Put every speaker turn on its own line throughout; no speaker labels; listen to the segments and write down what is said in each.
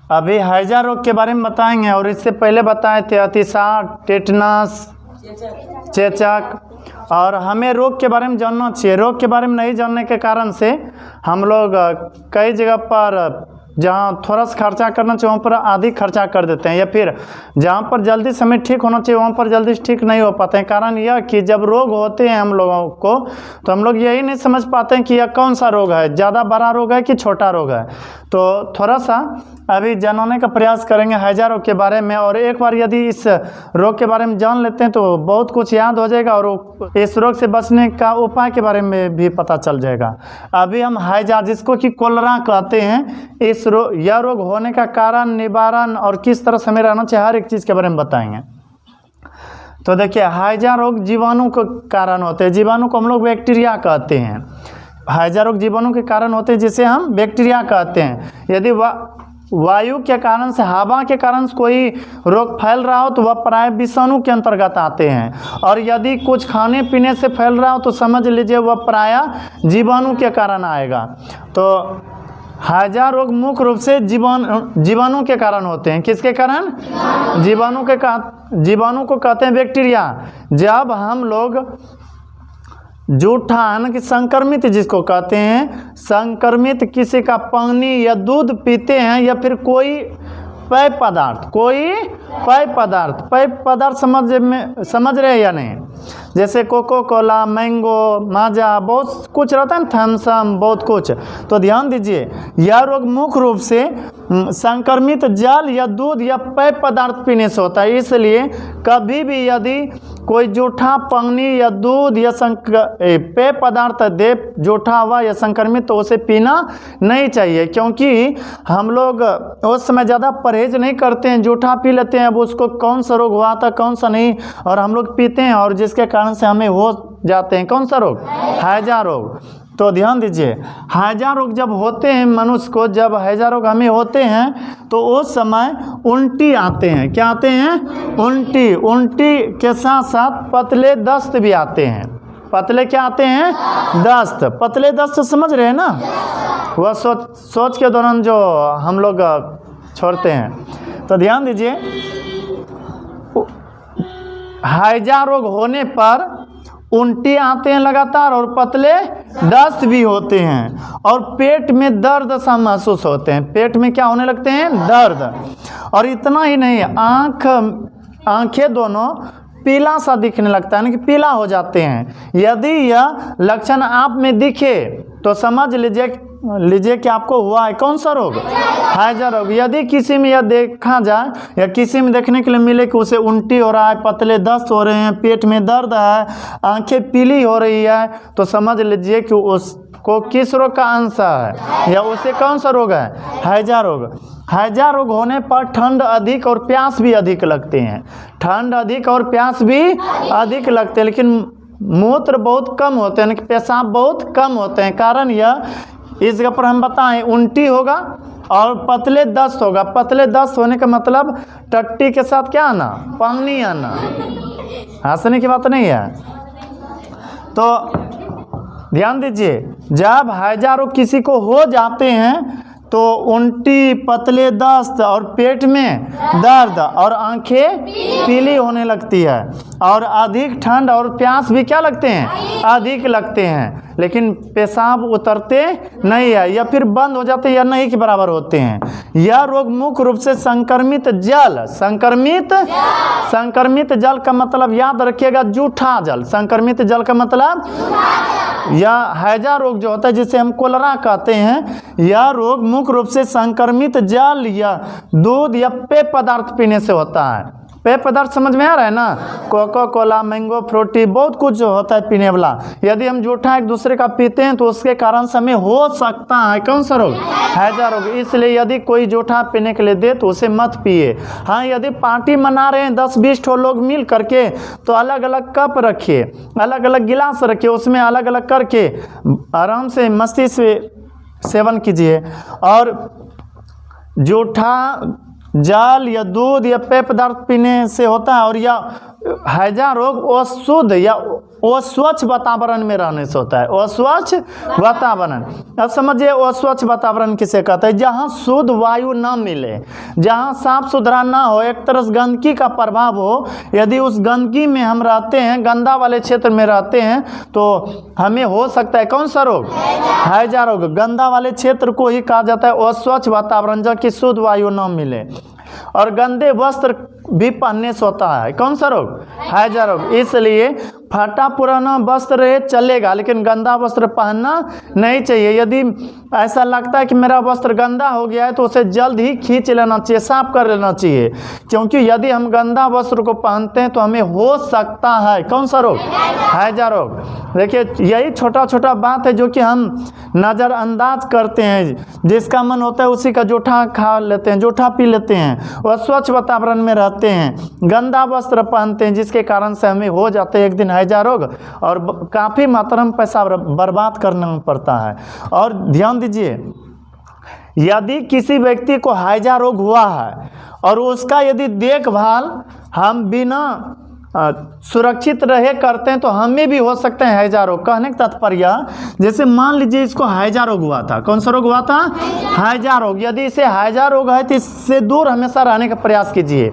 अभी हैजा रोग के बारे में बताएंगे, और इससे पहले बताए थे अतिसार, टेटनस, चेचक। और हमें रोग के बारे में जानना चाहिए। रोग के बारे में नहीं जानने के कारण से हम लोग कई जगह पर जहाँ थोड़ा सा खर्चा करना चाहिए वहाँ पर अधिक खर्चा कर देते हैं, या फिर जहाँ पर जल्दी से हमें ठीक होना चाहिए वहाँ पर जल्दी से ठीक नहीं हो पाते हैं। कारण यह कि जब रोग होते हैं हम लोगों को तो हम लोग यही नहीं समझ पाते हैं कि यह कौन सा रोग है, ज़्यादा बड़ा रोग है कि छोटा रोग है। तो थोड़ा सा अभी जानने का प्रयास करेंगे हैजा रोग के बारे में, और एक बार यदि इस रोग के बारे में जान लेते हैं तो बहुत कुछ याद हो जाएगा, और इस रोग से बचने का उपाय के बारे में भी पता चल जाएगा। अभी हम हैजा, जिसको कि कोलरा कहते हैं, यह रोग होने का कारण, निवारण और किस तरह से हमें रहना चाहिए, हर एक चीज़ के बारे में बताएंगे। तो देखिए, हैजा रोग जीवाणु के कारण होते हैं। जीवाणु को हम लोग बैक्टीरिया कहते हैं। हैजा रोग जीवाणु के कारण होते हैं, जिसे हम बैक्टीरिया कहते हैं। यदि वायु के कारण से, हवा के कारण से कोई रोग फैल रहा हो तो वह प्राय विषाणु के अंतर्गत आते हैं, और यदि कुछ खाने पीने से फैल रहा हो तो समझ लीजिए वह प्राय जीवाणु के कारण आएगा। तो हैजा रोग मुख्य रूप से जीवाणु के कारण होते हैं। किसके कारण? जीवाणु को कहते हैं बैक्टीरिया। जब हम लोग जूठा यानी कि संक्रमित, जिसको कहते हैं संक्रमित, किसी का पानी या दूध पीते हैं, या फिर कोई पेय पदार्थ समझ रहे हैं या नहीं? जैसे कोको कोला, मैंगो, माजा, बहुत कुछ रहता है ना, थम्सअप, बहुत कुछ। तो ध्यान दीजिए, यह रोग मुख्य रूप से संक्रमित जल या दूध या पेय पदार्थ पीने से होता है। इसलिए कभी भी यदि कोई जूठा पानी या दूध या पेय पदार्थ दे, जूठा हुआ या संक्रमित, तो उसे पीना नहीं चाहिए, क्योंकि हम लोग उस समय ज़्यादा परहेज नहीं करते हैं, जूठा पी लेते हैं। अब उसको कौन सा रोग हुआ था कौन सा नहीं, और हम लोग पीते हैं, और जिसके कारण से हमें हो जाते हैं कौन सा रोग? हैजा रोग। तो ध्यान दीजिए, हैजा रोग जब होते हैं मनुष्य को, जब हैजा रोग हमें होते हैं तो उस समय उल्टी आते हैं। क्या आते हैं? उल्टी के साथ साथ पतले दस्त भी आते हैं। पतले क्या आते हैं? दस्त। पतले दस्त समझ रहे हैं ना? वह सोच के दौरान जो हम लोग छोड़ते हैं। तो ध्यान दीजिए, हैजा रोग होने पर उल्टी आते हैं लगातार, और पतले दस्त भी होते हैं, और पेट में दर्द सा महसूस होते हैं। पेट में क्या होने लगते हैं? दर्द। और इतना ही नहीं, आंखें दोनों पीला सा दिखने लगता है, यानी कि पीला हो जाते हैं। यदि यह लक्षण आप में दिखे तो समझ लीजिए कि आपको हुआ है कौन सा रोग? हैजा रोग। यदि किसी में यह देखा जाए या किसी में देखने के लिए मिले कि उसे उल्टी हो रहा है, पतले दस्त हो रहे हैं, पेट में दर्द है, आंखें पीली हो रही है, तो समझ लीजिए कि उसको किस रोग का अंश है, या उसे कौन सा रोग है? हैजा रोग। हैजा रोग होने पर ठंड अधिक और प्यास भी अधिक लगते हैं। ठंड अधिक और प्यास भी अधिक लगते हैं, लेकिन मूत्र बहुत कम होते हैं, पेशाब बहुत कम होते हैं। कारण यह, इस जगह पर हम बताएं, उल्टी होगा और पतले दस्त होगा। पतले दस्त होने का मतलब टट्टी के साथ क्या आना? पानी आना। हंसने की बात नहीं है। तो ध्यान दीजिए, जब हैजा रोग किसी को हो जाते हैं तो उल्टी, पतले दस्त और पेट में दर्द और आंखें पीली होने लगती है, और अधिक ठंड और प्यास भी क्या लगते हैं? अधिक लगते हैं। लेकिन पेशाब उतरते नहीं है, या फिर बंद हो जाते हैं, या नहीं के बराबर होते हैं। यह रोग मुख्य रूप से संक्रमित जल का मतलब याद रखिएगा, जूठा जल। संक्रमित जल का मतलब, यह हैजा रोग जो होता है जिसे हम कोलरा कहते हैं, यह रोग मुख्य रूप से संक्रमित जल या दूध या पेय पदार्थ पीने से होता है। पेय पदार्थ समझ में आ रहा है ना? कोको कोला, मैंगो, फ्रूटी, बहुत कुछ जो होता है पीने वाला। यदि हम जूठा एक दूसरे का पीते हैं तो उसके कारण से हमें हो सकता है कौन सा रोग? हैजा रोग। इसलिए यदि कोई जूठा पीने के लिए दे तो उसे मत पिए। हाँ, यदि पार्टी मना रहे हैं 10-20 ठो लोग मिल करके, तो अलग अलग कप रखिए, अलग अलग गिलास रखिए, उसमें अलग अलग करके आराम से मस्ती से सेवन कीजिए। और जल या दूध या पेय पदार्थ पीने से होता है, और या हैजा रोग अशुद्ध या अस्वच्छ वातावरण में रहने से होता है। अस्वच्छ वातावरण, अब समझिए अस्वच्छ वातावरण किसे कहते हैं? जहाँ शुद्ध वायु ना मिले, जहाँ साफ सुथरा ना हो, एक तरह गंदगी का प्रभाव हो। यदि उस गंदगी में हम रहते हैं, गंदा वाले क्षेत्र में रहते हैं, तो हमें हो सकता है कौन सा रोग? हैजा रोग। गंदा वाले क्षेत्र को ही कहा जाता है अस्वच्छ वातावरण, जहाँ की शुद्ध वायु ना मिले। और गंदे वस्त्र भी पहनने से होता है कौन सा रोग? हैजा रोग। इसलिए फटा पुराना वस्त्र रहे चलेगा, लेकिन गंदा वस्त्र पहनना नहीं चाहिए। यदि ऐसा लगता है कि मेरा वस्त्र गंदा हो गया है, तो उसे जल्द ही खींच लेना चाहिए, साफ कर लेना चाहिए। क्योंकि यदि हम गंदा वस्त्र को पहनते हैं तो हमें हो सकता है कौन सा रोग? हैजा रोग। देखिए, यही छोटा छोटा बात है जो कि हम नज़रअंदाज करते हैं। जिसका मन होता है उसी का जूठा खा लेते हैं, जूठा पी लेते हैं, वह स्वच्छ वातावरण में रहते हैं, गंदा वस्त्र पहनते हैं, जिसके कारण से हमें हो जाते हैं एक दिन हैजा रोग, और काफ़ी मात्रा में पैसा बर्बाद करना पड़ता है। और ध्यान दीजिए, यदि किसी व्यक्ति को हैजा रोग हुआ है और उसका यदि देखभाल हम बिना सुरक्षित रहे करते हैं, तो हमें भी हो सकते हैं हैजा रोग। कहने का तात्पर्य, जैसे मान लीजिए इसको हैजा रोग हुआ था। कौन सा रोग हुआ था? हैजा रोग। यदि इसे हैजा रोग है तो इससे दूर हमेशा रहने का प्रयास कीजिए।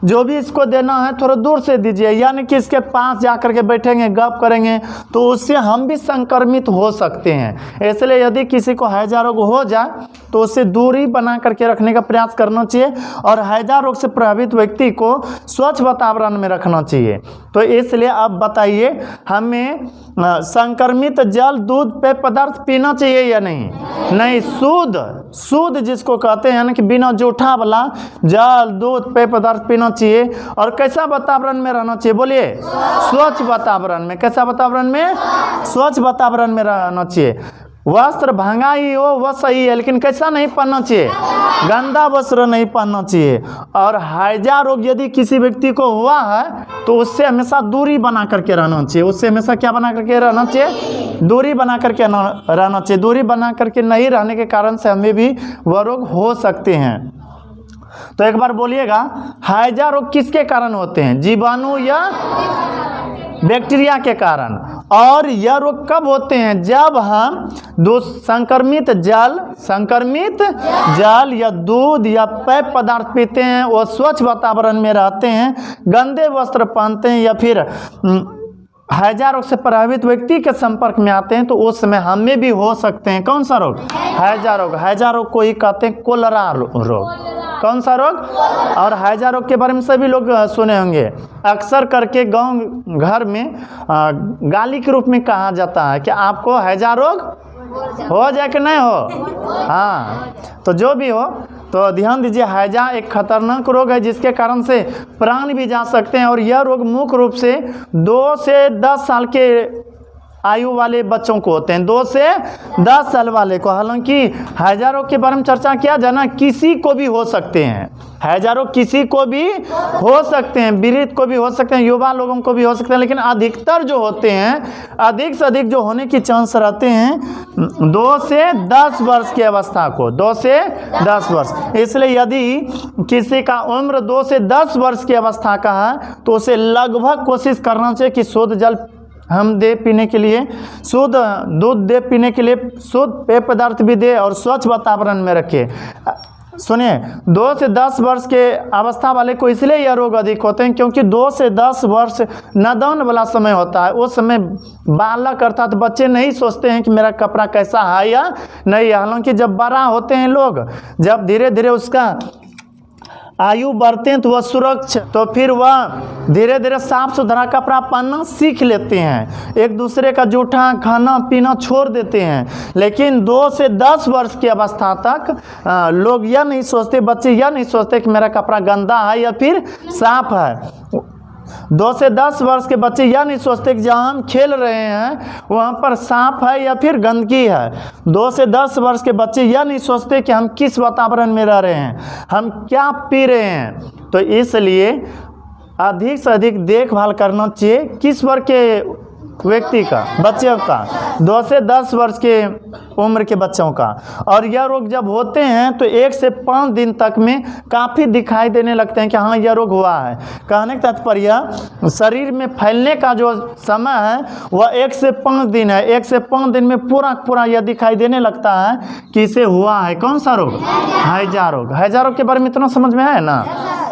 जो भी इसको देना है थोड़ा दूर से दीजिए, यानी कि इसके पास जा कर के बैठेंगे, गप करेंगे, तो उससे हम भी संक्रमित हो सकते हैं। इसलिए यदि किसी को हैजा रोग हो जाए तो उससे दूरी बना करके रखने का प्रयास करना चाहिए, और हैजा रोग से प्रभावित व्यक्ति को स्वच्छ वातावरण में रखना चाहिए। तो इसलिए अब बताइए, हमें संक्रमित जल, दूध, पेय पदार्थ पीना चाहिए या नहीं? नहीं, शुद्ध जिसको कहते हैं, यानी कि बिना जूठा वाला जल, दूध, पेय पदार्थ पीना चाहिए। और कैसा वातावरण में रहना चाहिए? बोलिए, स्वच्छ वातावरण में। कैसा वातावरण में? स्वच्छ वातावरण में रहना चाहिए। वस्त्र भंगा ही हो वह सही है, लेकिन कैसा नहीं पहनना चाहिए? गंदा वस्त्र नहीं पहनना चाहिए। और हैजा रोग यदि किसी व्यक्ति को हुआ है तो उससे हमेशा दूरी बना करके रहना चाहिए। उससे हमेशा क्या बना करके रहना चाहिए? दूरी बना करके रहना चाहिए। दूरी बना करके नहीं रहने के कारण से हमें भी वह रोग हो सकते हैं। तो एक बार बोलिएगा, हैजा रोग किसके कारण होते हैं? जीवाणु या बैक्टीरिया के कारण। और यह रोग कब होते हैं? जब हम संक्रमित जल या दूध या पेय पदार्थ पीते हैं, वो स्वच्छ वातावरण में रहते हैं, गंदे वस्त्र पहनते हैं, या फिर हैजा रोग से प्रभावित व्यक्ति के संपर्क में आते हैं, तो उस समय हमें भी हो सकते हैं कौन सा रोग? हैजा रोग। हैजा रोग को ही कहते हैं कोलेरा रोग। कौन सा रोग? और हैजा रोग के बारे में सभी लोग सुने होंगे। अक्सर करके गांव घर में गाली के रूप में कहा जाता है कि आपको हैजा रोग हो जाए कि नहीं हो। हाँ, तो जो भी हो, तो ध्यान दीजिए, हैजा एक खतरनाक रोग है जिसके कारण से प्राण भी जा सकते हैं। और यह रोग मुख्य रूप से 2 से 10 साल के आयु वाले बच्चों को होते हैं, 2 से 10 साल वाले को। हालांकि हैजा रोग के बारे में चर्चा किया जाए ना, किसी को भी हो सकते हैं। हैजा रोग किसी को भी हो सकते हैं, वृद्ध को भी हो सकते हैं, युवा लोगों को भी हो सकते हैं, लेकिन अधिकतर जो होते हैं, अधिक से अधिक जो होने की चांस रहते हैं 2 से 10 वर्ष की अवस्था को, 2 से 10 वर्ष। इसलिए यदि किसी का उम्र 2 से 10 वर्ष की अवस्था का है, तो उसे लगभग कोशिश करना चाहिए कि शुद्ध जल हम दे पीने के लिए, शुद्ध दूध दे पीने के लिए, शुद्ध पेय पदार्थ भी दे, और स्वच्छ वातावरण में रखे। सुनिए, 2 से 10 वर्ष के अवस्था वाले को इसलिए यह रोग अधिक होते हैं क्योंकि 2 से 10 वर्ष नादान वाला समय होता है। उस समय बालक अर्थात बच्चे नहीं सोचते हैं कि मेरा कपड़ा कैसा है या नहीं। हालांकि जब बड़ा होते हैं लोग, जब धीरे धीरे उसका आयु बढ़ते हैं तो वह सुरक्षित, तो फिर वह धीरे धीरे साफ सुथरा कपड़ा पहनना सीख लेते हैं, एक दूसरे का जूठा खाना पीना छोड़ देते हैं। लेकिन 2 से 10 वर्ष की अवस्था तक लोग यह नहीं सोचते, बच्चे यह नहीं सोचते कि मेरा कपड़ा गंदा है या फिर साफ है। 2 से 10 वर्ष के बच्चे यह नहीं सोचते कि जहाँ हम खेल रहे हैं वहाँ पर सांप है या फिर गंदगी है। 2 से 10 वर्ष के बच्चे यह नहीं सोचते कि हम किस वातावरण में रह रहे हैं, हम क्या पी रहे हैं। तो इसलिए अधिक से अधिक देखभाल करना चाहिए। किस वर्ग के व्यक्ति का, बच्चों का, 2 से 10 वर्ष के उम्र के बच्चों का। और यह रोग जब होते हैं तो 1 से 5 दिन तक में काफ़ी दिखाई देने लगते हैं कि हाँ यह रोग हुआ है। कहने का तात्पर्य शरीर में फैलने का जो समय है वह 1 से 5 दिन है। 1 से 5 दिन में पूरा यह दिखाई देने लगता है कि इसे हुआ है कौन सा रोग? हैजा रोग। हैजा रोग के बारे में इतना समझ में है ना?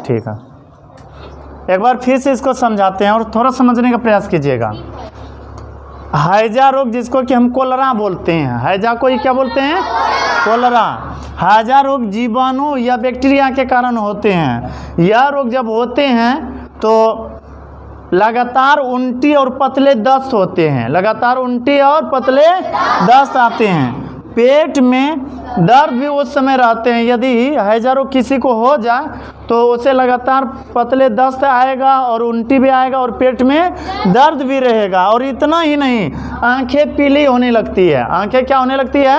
ठीक है, एक बार फिर से इसको समझाते हैं और थोड़ा समझने का प्रयास कीजिएगा। हैजा रोग जिसको कि हम कोलरा बोलते हैं, हैजा को ही क्या बोलते हैं? कोलरा। हैजा रोग जीवाणु या बैक्टीरिया के कारण होते हैं। यह रोग जब होते हैं तो लगातार उल्टी और पतले दस्त होते हैं, लगातार उल्टी और पतले दस्त आते हैं। पेट में दर्द भी उस समय रहते हैं। यदि हैजा रोग किसी को हो जाए तो उसे लगातार पतले दस्त आएगा और उल्टी भी आएगा और पेट में दर्द भी रहेगा। और इतना ही नहीं, आंखें पीली होने लगती है। आंखें क्या होने लगती है?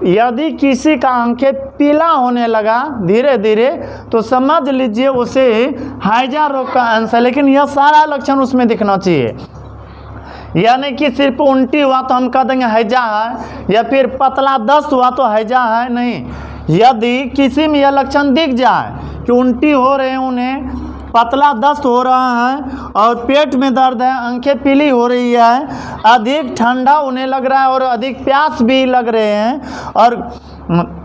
यदि किसी का आंखें पीला होने लगा धीरे धीरे तो समझ लीजिए उसे हैजा रोग का अंश है। लेकिन यह सारा लक्षण उसमें दिखना चाहिए, यानी कि सिर्फ उल्टी हुआ तो हम कह देंगे हैजा है, या फिर पतला दस्त हुआ तो हैजा है, नहीं। यदि किसी में यह लक्षण दिख जाए कि उल्टी हो रहे हैं, उन्हें पतला दस्त हो रहा है और पेट में दर्द है, आंखें पीली हो रही है, अधिक ठंडा उन्हें लग रहा है और अधिक प्यास भी लग रहे हैं, और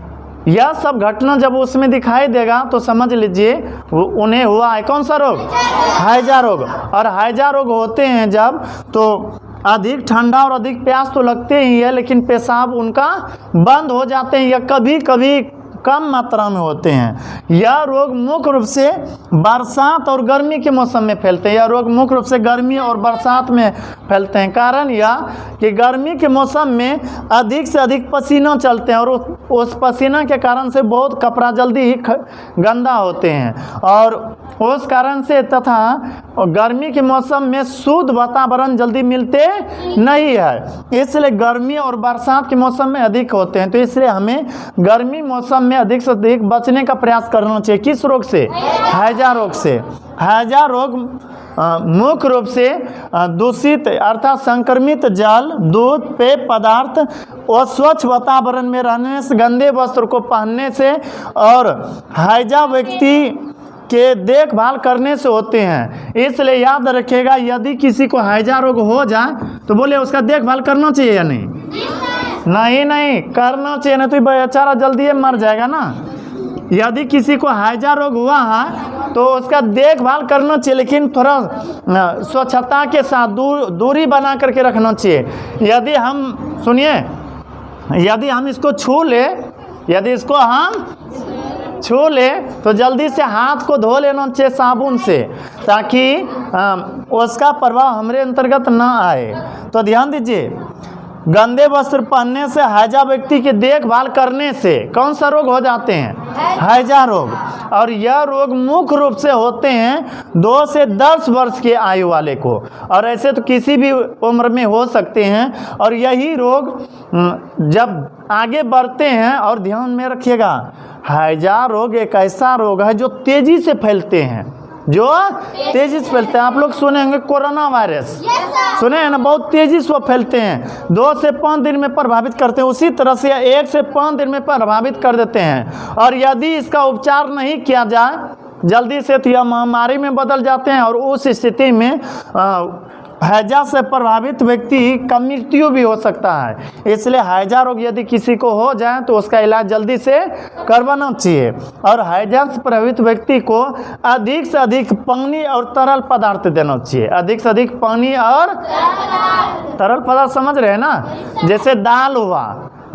यह सब घटना जब उसमें दिखाई देगा तो समझ लीजिए उन्हें हुआ है कौन सा रोग? हैजा रोग। और हैजा रोग होते हैं जब तो अधिक ठंडा और अधिक प्यास तो लगते ही है, लेकिन पेशाब उनका बंद हो जाते हैं या कभी कभी कम मात्रा में होते हैं। यह रोग मुख्य रूप से बरसात और गर्मी के मौसम में फैलते हैं। यह रोग मुख्य रूप से गर्मी और बरसात में फैलते हैं। कारण यह कि गर्मी के मौसम में अधिक से अधिक पसीना चलते हैं और उस पसीना के कारण से बहुत कपड़ा जल्दी ही गंदा होते हैं, और उस कारण से तथा गर्मी के मौसम में शुद्ध वातावरण जल्दी मिलते नहीं है, इसलिए गर्मी और बरसात के मौसम में अधिक होते हैं। तो इसलिए हमें गर्मी मौसम में अधिक से अधिक बचने का प्रयास करना चाहिए। किस रोग से? हैजा रोग से। हैजा रोग मुख्य रूप से दूषित अर्थात संक्रमित जल, दूध, पेय पदार्थ और स्वच्छ वातावरण में रहने से, गंदे वस्त्र को पहनने से और हैजा व्यक्ति के देखभाल करने से होते हैं। इसलिए याद रखिएगा, यदि किसी को हैजा रोग हो जाए तो बोले उसका देखभाल करना चाहिए या नहीं? नहीं करना चाहिए, नहीं तो बेचारा जल्दी मर जाएगा ना। यदि किसी को हैजा रोग हुआ है तो उसका देखभाल करना चाहिए, लेकिन थोड़ा स्वच्छता के साथ दूरी बना करके रखना चाहिए। यदि हम सुनिए, यदि हम इसको छू ले, यदि इसको हम छू ले तो जल्दी से हाथ को धो लेना चाहिए साबुन से, ताकि उसका प्रभाव हमारे अंतर्गत ना आए। तो ध्यान दीजिए, गंदे वस्त्र पहनने से, हैजा व्यक्ति की देखभाल करने से कौन सा रोग हो जाते हैं? हैजा रोग। और यह रोग मुख्य रूप से होते हैं 2 से 10 वर्ष की आयु वाले को, और ऐसे तो किसी भी उम्र में हो सकते हैं। और यही रोग जब आगे बढ़ते हैं, और ध्यान में रखिएगा, हैजा रोग एक ऐसा रोग है जो तेजी से फैलते हैं, जो तेजी से फैलते हैं। आप लोग सुने होंगे कोरोना वायरस, सुने हैं ना? बहुत तेजी से वो फैलते हैं, 2 से 5 दिन में प्रभावित करते हैं। उसी तरह से 1 से 5 दिन में प्रभावित कर देते हैं, और यदि इसका उपचार नहीं किया जाए जल्दी से तो यह महामारी में बदल जाते हैं, और उस स्थिति में हैजा से प्रभावित व्यक्ति का मृत्यु भी हो सकता है। इसलिए हैजा रोग यदि किसी को हो जाए तो उसका इलाज जल्दी से करवाना चाहिए। और हैजा से प्रभावित व्यक्ति को अधिक से अधिक पानी और तरल पदार्थ देना चाहिए। अधिक से अधिक पानी और तरल पदार्थ समझ रहे हैं ना? जैसे दाल हुआ,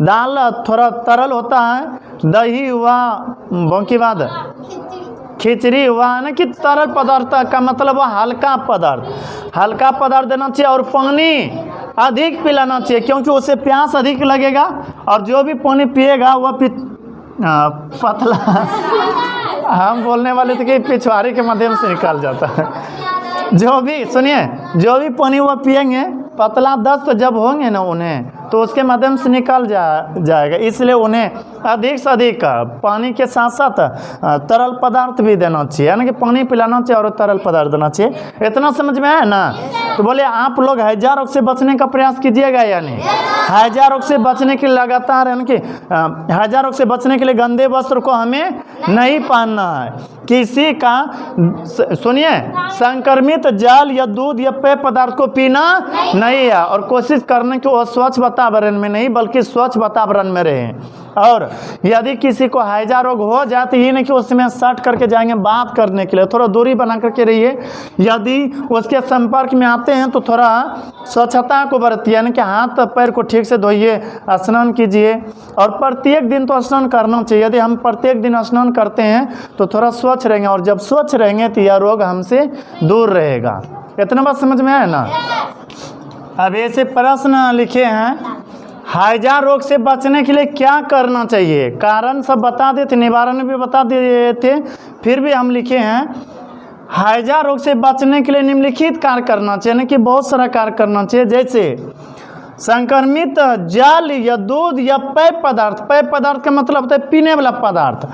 दाल थोड़ा तरल होता है, दही हुआ, बाकी बाद खिचड़ी हुआ, ना कि तरल पदार्थ का मतलब हल्का पदार्थ देना चाहिए, और पानी अधिक पिलाना चाहिए, क्योंकि उसे प्यास अधिक लगेगा, और जो भी पानी पिएगा वह पतला हम बोलने वाले थे कि पिछवाड़े के माध्यम से निकाल जाता है। जो भी सुनिए, जो भी पानी वह पिएंगे, पतला दस्त जब होंगे ना उन्हें, तो उसके माध्यम से निकल जाएगा। इसलिए उन्हें अधिक से अधिक पानी के साथ साथ तरल पदार्थ भी देना चाहिए, यानी कि पानी पिलाना चाहिए और तरल पदार्थ देना चाहिए। इतना समझ में आया ना? तो बोले आप लोग हैजा रोग से बचने का प्रयास कीजिएगा या नहीं? हैजा रोग से बचने के लिए लगातार, यानी कि हैजा रोग से बचने के लिए गंदे वस्त्र को हमें नहीं पहनना है। किसी का, सुनिए, संक्रमित जल या दूध या पेय पदार्थ को पीना नहीं है, और कोशिश करने की वो स्वच्छ वातावरण में नहीं बल्कि स्वच्छ वातावरण में रहें। और यदि किसी को हैजा रोग हो जाए तो ये नहीं कि उसमें सट करके जाएंगे बात करने के लिए, थोड़ा दूरी बना करके रहिए। यदि उसके संपर्क में आते हैं तो थोड़ा स्वच्छता को बरतिए, यानी कि हाथ पैर को ठीक से धोइए, स्नान कीजिए, और प्रत्येक दिन तो स्नान करना चाहिए। यदि हम प्रत्येक दिन स्नान करते हैं तो थोड़ा स्वच्छ रहेंगे, और जब स्वच्छ रहेंगे तो यह रोग हमसे दूर रहेगा। इतना बात समझ में आया ना? अब ऐसे प्रश्न लिखे हैं, हैजा रोग से बचने के लिए क्या करना चाहिए? कारण सब बता देते, निवारण भी बता दिए थे, फिर भी हम लिखे हैं हैजा रोग से बचने के लिए निम्नलिखित कार्य करना चाहिए, यानी कि बहुत सारा कार्य करना चाहिए। जैसे संक्रमित जल या दूध या पेय पदार्थ का मतलब होता है पीने वाला पदार्थ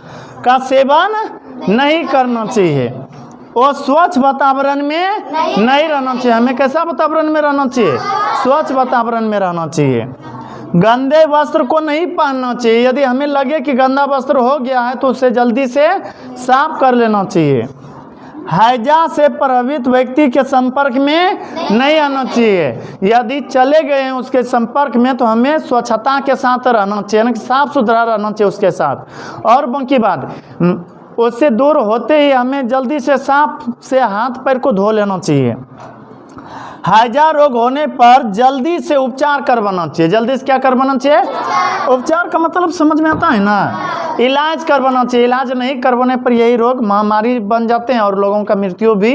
का सेवन नहीं करना चाहिए। वो स्वच्छ वातावरण में नहीं रहना चाहिए। हमें कैसा वातावरण में रहना चाहिए? स्वच्छ वातावरण में रहना चाहिए। गंदे वस्त्र को नहीं पहनना चाहिए। यदि हमें लगे कि गंदा वस्त्र हो गया है तो उसे जल्दी से साफ कर लेना चाहिए। हैजा से प्रभावित व्यक्ति के संपर्क में नहीं आना चाहिए। यदि चले गए हैं उसके संपर्क में तो हमें स्वच्छता के साथ रहना चाहिए, यानी कि साफ सुथरा रहना चाहिए उसके साथ। और बाकी बात, उससे दूर होते ही हमें जल्दी से साफ से हाथ पैर को धो लेना चाहिए। हैजा रोग होने पर जल्दी से उपचार करवाना चाहिए। जल्दी से क्या करवाना चाहिए? उपचार का मतलब समझ में आता है ना? इलाज करवाना चाहिए। इलाज नहीं करवाने पर यही रोग महामारी बन जाते हैं और लोगों का मृत्यु भी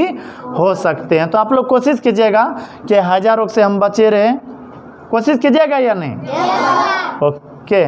हो सकते हैं। तो आप लोग कोशिश कीजिएगा कि हैजा रोग से हम बचे रहें। कोशिश कीजिएगा या नहीं? ओके।